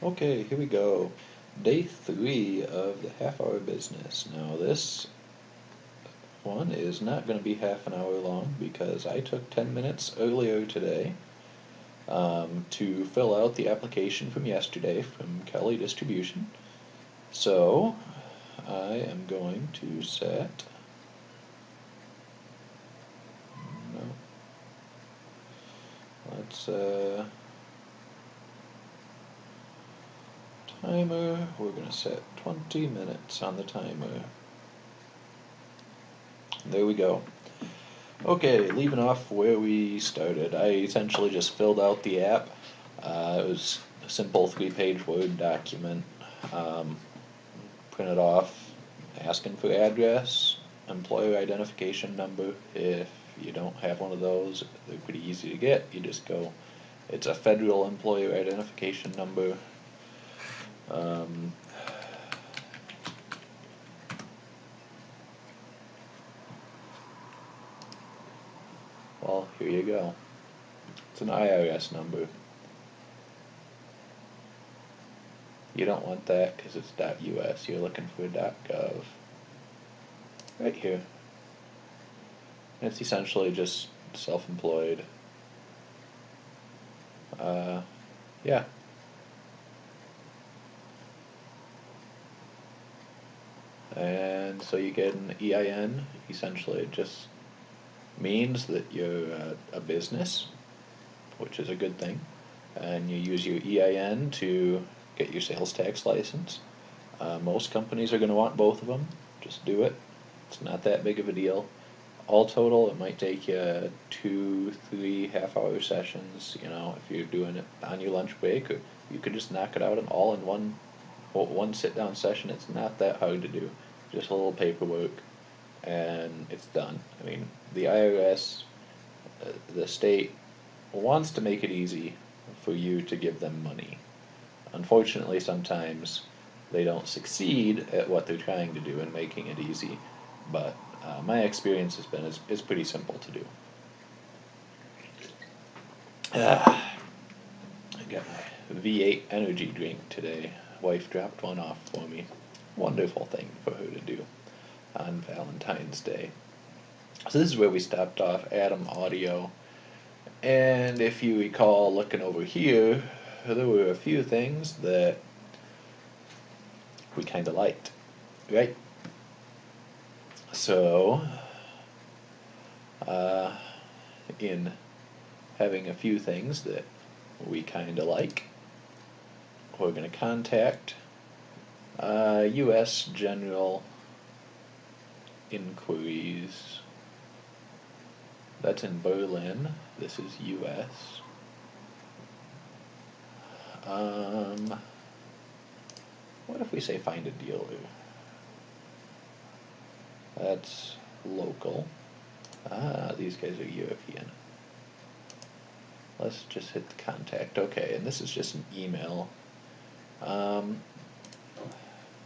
Okay, here we go. Day 3 of the half-hour business. Now this one is not going to be half an hour long because I took 10 minutes earlier today to fill out the application from yesterday from Kelly Distribution. So I am going to set, no, let's timer, we're going to set 20 minutes on the timer. There we go. Okay, leaving off where we started, I essentially just filled out the app. It was a simple 3-page Word document. Printed off, asking for address, employer identification number. If you don't have one of those, they're pretty easy to get. You just go, it's a federal employer identification number. Well, here you go. It's an IRS number. You don't want that because it's .us. You're looking for .gov. Right here. And it's essentially just self-employed. Yeah. And so you get an EIN. Essentially, it just means that you're a business, which is a good thing. And you use your EIN to get your sales tax license. Most companies are going to want both of them. Just do it. It's not that big of a deal. All total, it might take you 2-3 half-hour sessions. You know, if you're doing it on your lunch break, or you could just knock it out all in one sit-down session. It's not that hard to do. Just a little paperwork, and it's done. I mean, the IRS, the state, wants to make it easy for you to give them money. Unfortunately, sometimes they don't succeed at what they're trying to do in making it easy, but my experience has been it's pretty simple to do. I got my V8 energy drink today. Wife dropped one off for me. Wonderful thing for her to do on Valentine's Day. So this is where we stopped off, Atom Audio. And if you recall looking over here, there were a few things that we kind of liked, right? So, in having a few things that we kind of like, we're going to contact U.S. General Inquiries. That's in Berlin. This is U.S. What if we say find a dealer? That's local. These guys are European. Let's just hit the contact. Okay, and this is just an email.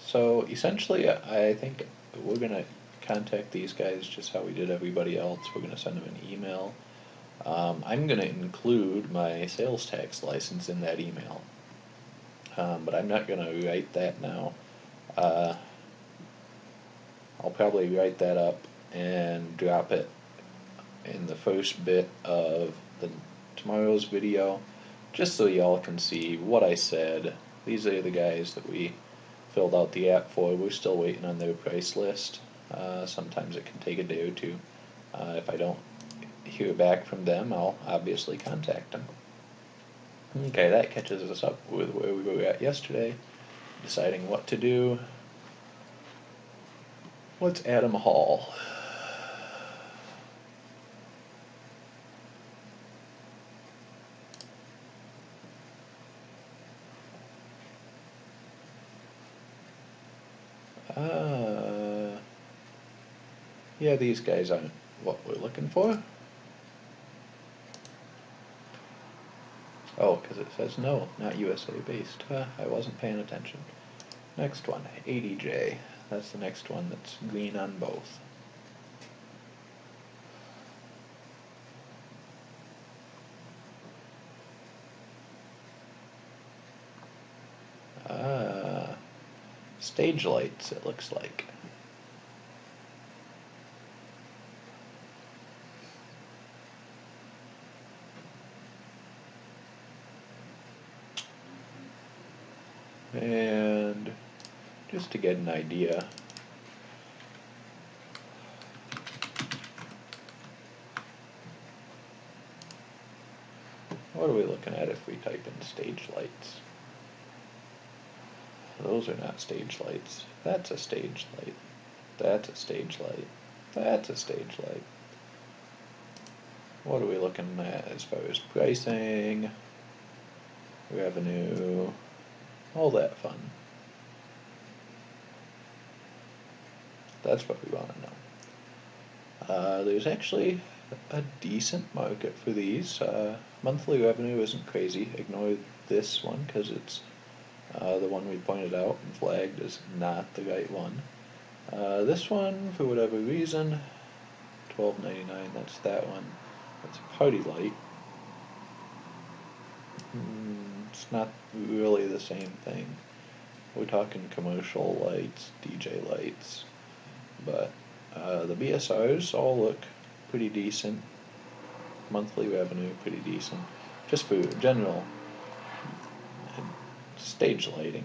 So essentially, I think we're going to contact these guys just how we did everybody else. We're going to send them an email. I'm going to include my sales tax license in that email, but I'm not going to write that now. I'll probably write that up and drop it in the first bit of tomorrow's video, just so y'all can see what I said. These are the guys that we filled out the app for. We're still waiting on their price list. Sometimes it can take a day or two. If I don't hear back from them, I'll obviously contact them. Okay, that catches us up with where we were at yesterday, deciding what to do. What's Adam Hall? Yeah, these guys aren't what we're looking for. Oh, because it says no, not USA based. I wasn't paying attention. Next one, ADJ. That's the next one that's green on both. stage lights, it looks like. And just to get an idea, what are we looking at if we type in stage lights? Those are not stage lights. That's a stage light. That's a stage light. That's a stage light. What are we looking at as far as pricing, revenue, all that fun? That's what we want to know. There's actually a decent market for these. Monthly revenue isn't crazy. Ignore this one because it's the one we pointed out and flagged as not the right one. This one, for whatever reason, $12.99. That's that one. That's a party light. It's not really the same thing. We're talking commercial lights, DJ lights, but the BSRs all look pretty decent. Monthly revenue pretty decent, just for general stage lighting.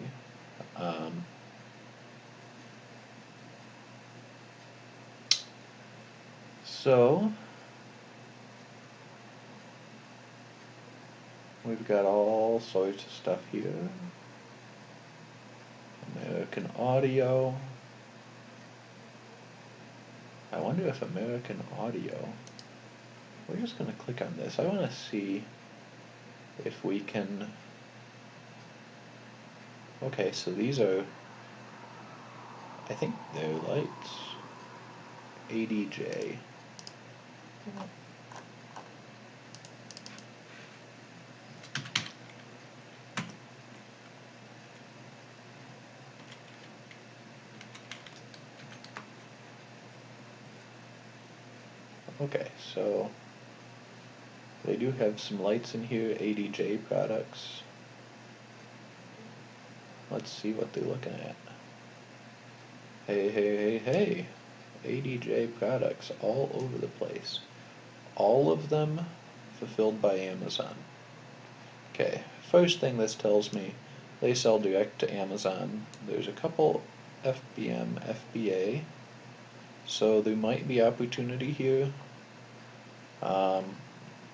So we've got all sorts of stuff here. American Audio. I wonder if American Audio, we're just going to click on this. I want to see if we can, okay, so these are, I think they're lights, ADJ. Okay, so they do have some lights in here, ADJ products. Let's see what they're looking at. Hey, hey, hey, hey. ADJ products all over the place. All of them fulfilled by Amazon. Okay, first thing this tells me, they sell direct to Amazon. There's a couple FBM, FBA, so there might be opportunity here.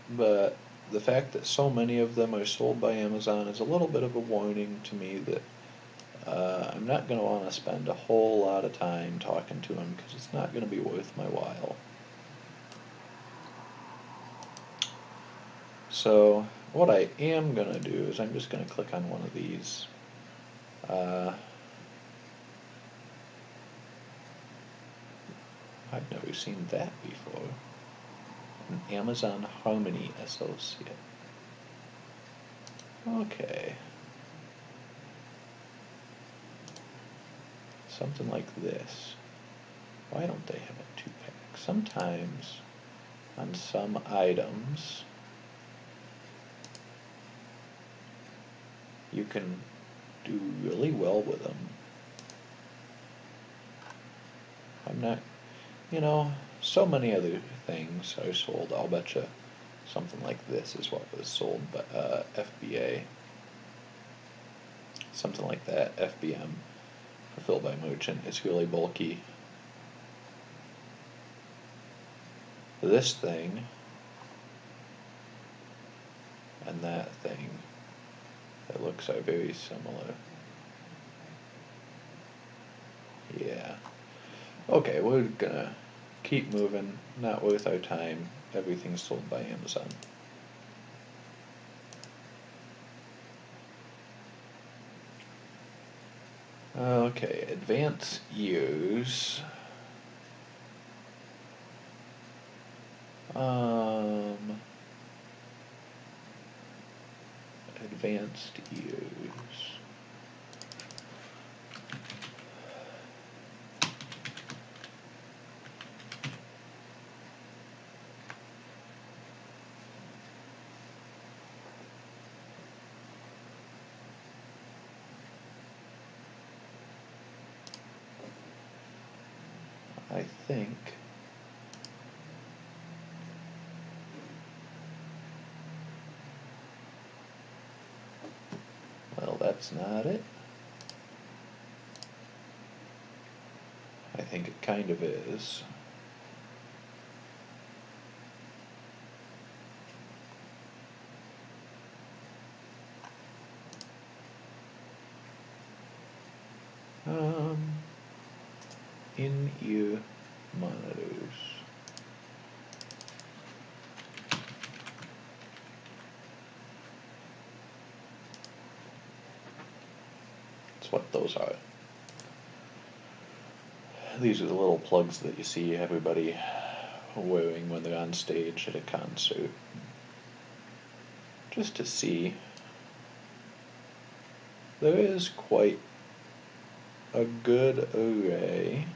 But the fact that so many of them are sold by Amazon is a little bit of a warning to me that I'm not going to want to spend a whole lot of time talking to them because it's not going to be worth my while. So what I am going to do is I'm just going to click on one of these. I've never seen that before. An Amazon Harmony Associate. Okay. Something like this. Why don't they have a 2-pack? Sometimes on some items you can do really well with them. I'm not, you know, so many other things are sold. I'll bet you something like this is what was sold, but FBA, something like that, FBM, fulfilled by merchant. It's really bulky. This thing and that thing, it looks are very similar. Yeah. Okay, we're gonna keep moving. Not worth our time. Everything's sold by Amazon. Okay, advanced ears. Advanced ears. think well, that's not it. I think it kind of is. In-ear monitors. That's what those are. These are the little plugs that you see everybody wearing when they're on stage at a concert. Just to see. There is quite a good array.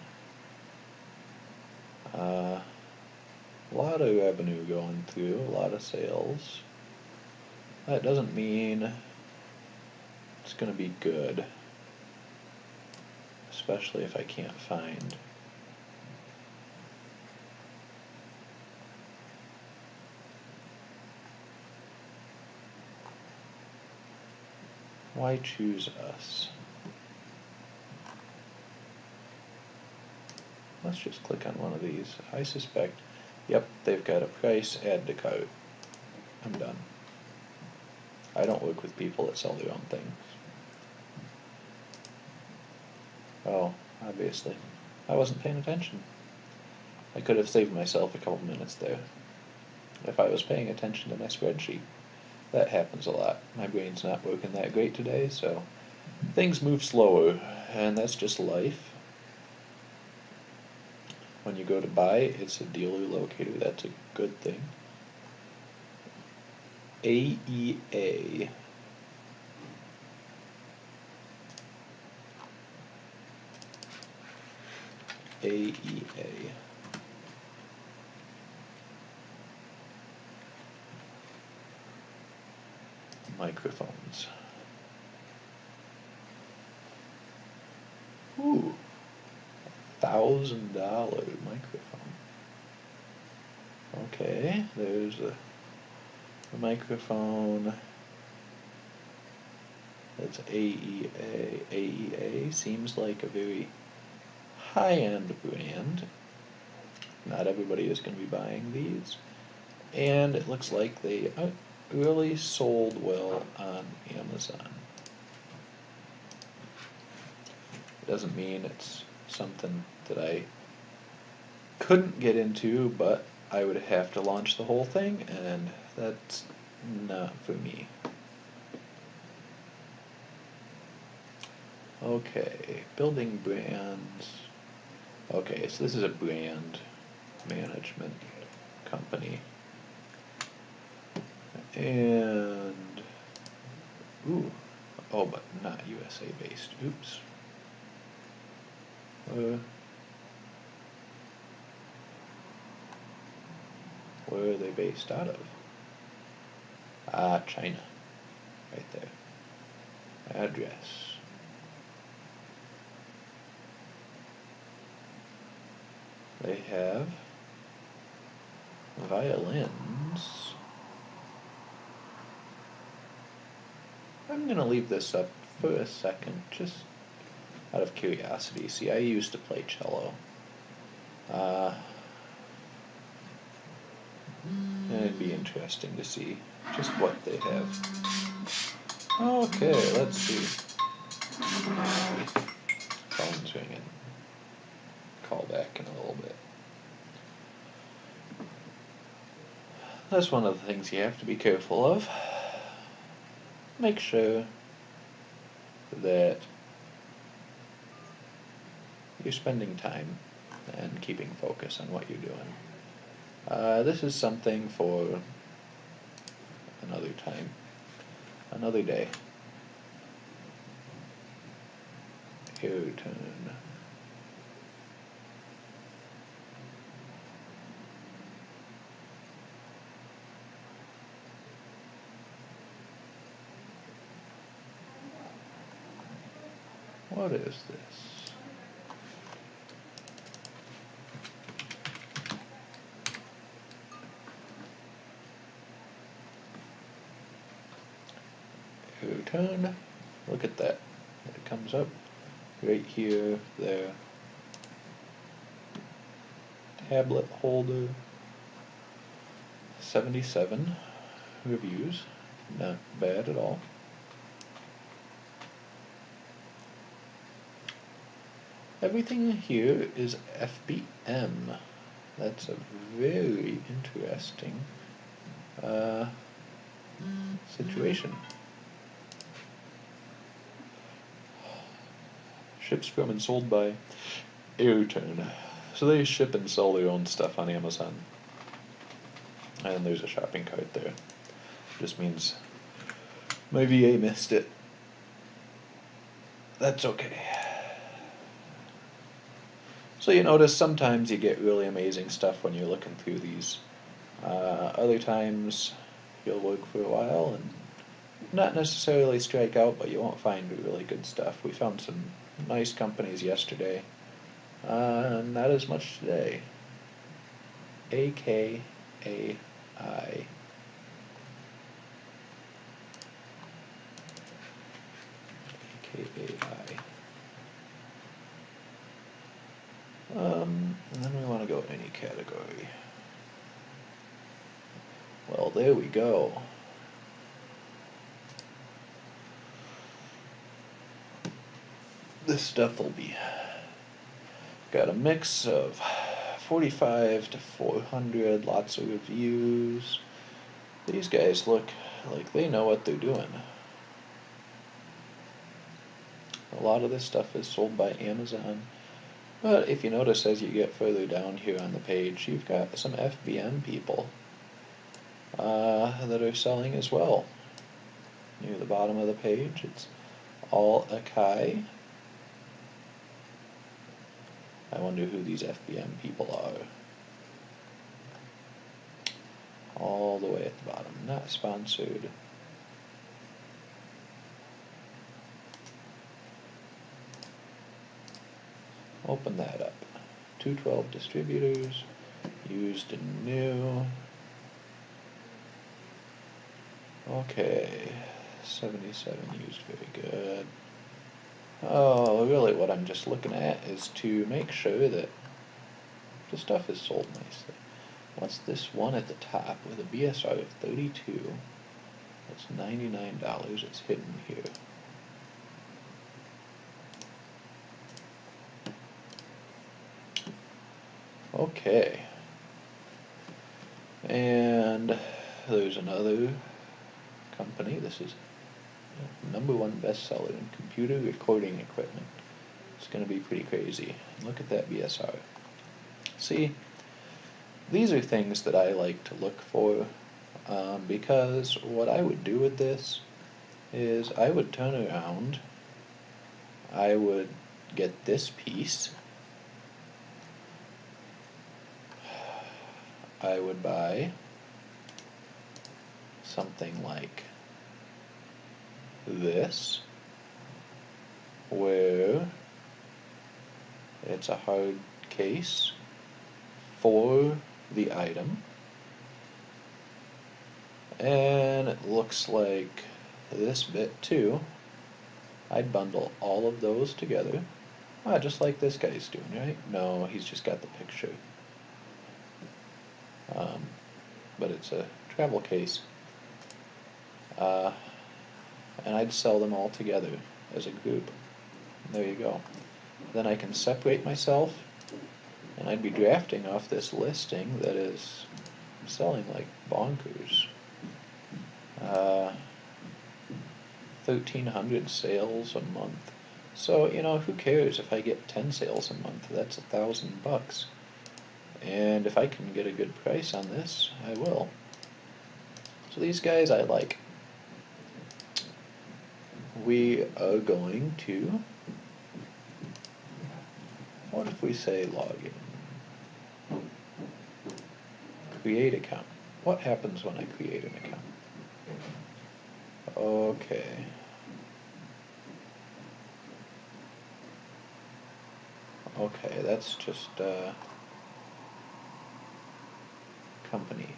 A lot of revenue going through, a lot of sales. That doesn't mean it's going to be good, especially if I can't find why choose us? Let's just click on one of these. I suspect, yep, they've got a price, add to cart. I'm done. I don't work with people that sell their own things. Oh, obviously. I wasn't paying attention. I could have saved myself a couple minutes there if I was paying attention to my spreadsheet. That happens a lot. My brain's not working that great today, so things move slower, and that's just life. When you go to buy, it's a dealer locator. That's a good thing. AEA. AEA. Microphones. Ooh. $1,000 microphone. Okay, there's a microphone. That's AEA. AEA seems like a very high-end brand. Not everybody is going to be buying these. And it looks like they really sold well on Amazon. Doesn't mean it's something that I couldn't get into, but I would have to launch the whole thing, and that's not for me. Okay, building brands. Okay, so this is a brand management company. And, ooh, oh, but not USA based. Oops. Where are they based out of? Ah, China. Right there. Address. They have violins. I'm going to leave this up for a second, just out of curiosity. See, I used to play cello. And it'd be interesting to see just what they have. Okay, let's see. Phone's ringing. Call back in a little bit. That's one of the things you have to be careful of. Make sure that you're spending time and keeping focus on what you're doing. This is something for another time, another day. Airtone. What is this? return. Look at that. It comes up right here, there. Tablet holder. 77 reviews. Not bad at all. Everything here is FBM. That's a very interesting situation. Ships from and sold by Airturn. So they ship and sell their own stuff on Amazon. And there's a shopping cart there. Just means my VA missed it. That's okay. So you notice sometimes you get really amazing stuff when you're looking through these. Other times you'll look for a while and not necessarily strike out, but you won't find really good stuff. We found some nice companies yesterday. Not as much today. AKAI. AKAI. And then we want to go any category. Well, there we go. This stuff will be got a mix of 45 to 400, lots of reviews. These guys look like they know what they're doing. A lot of this stuff is sold by Amazon. But if you notice as you get further down here on the page, you've got some FBM people that are selling as well. Near the bottom of the page, it's all Akai. I wonder who these FBM people are. All the way at the bottom, not sponsored. Open that up. 212 distributors, used and new. Okay, 77 used, very good. Oh, really what I'm just looking at is to make sure that the stuff is sold nicely. What's this one at the top with a BSR of 32? That's $99, it's hidden here. Okay. And there's another company. This is #1 bestseller in computer recording equipment. It's going to be pretty crazy. Look at that BSR. See, these are things that I like to look for because what I would do with this is I would turn around, I would get this piece, I would buy something like this, where it's a hard case for the item, and it looks like this bit too. I'd bundle all of those together, just like this guy's doing, right? No, he's just got the picture. But it's a travel case. And I'd sell them all together as a group. There you go. Then I can separate myself, and I'd be drafting off this listing that is selling like bonkers. 1,300 sales a month. So, you know, who cares if I get 10 sales a month? That's $1,000. And if I can get a good price on this, I will. So these guys I like. We are going to, what if we say login? Create account. What happens when I create an account? Okay. Okay, that's just company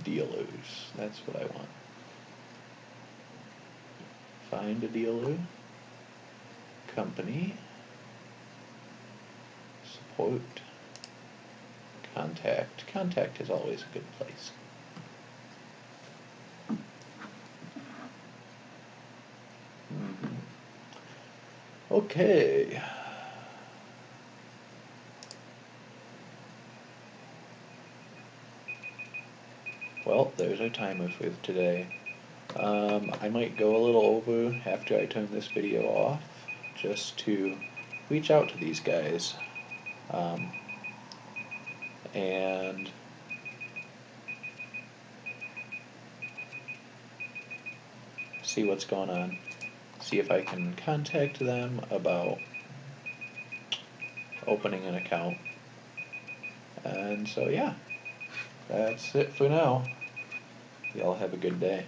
dealers. That's what I want. find a dealer, company, support, contact. Contact is always a good place. Okay. Well, there's our timer for today. I might go a little over after I turn this video off, just to reach out to these guys. And see what's going on. See if I can contact them about opening an account. And so yeah, that's it for now. Y'all have a good day.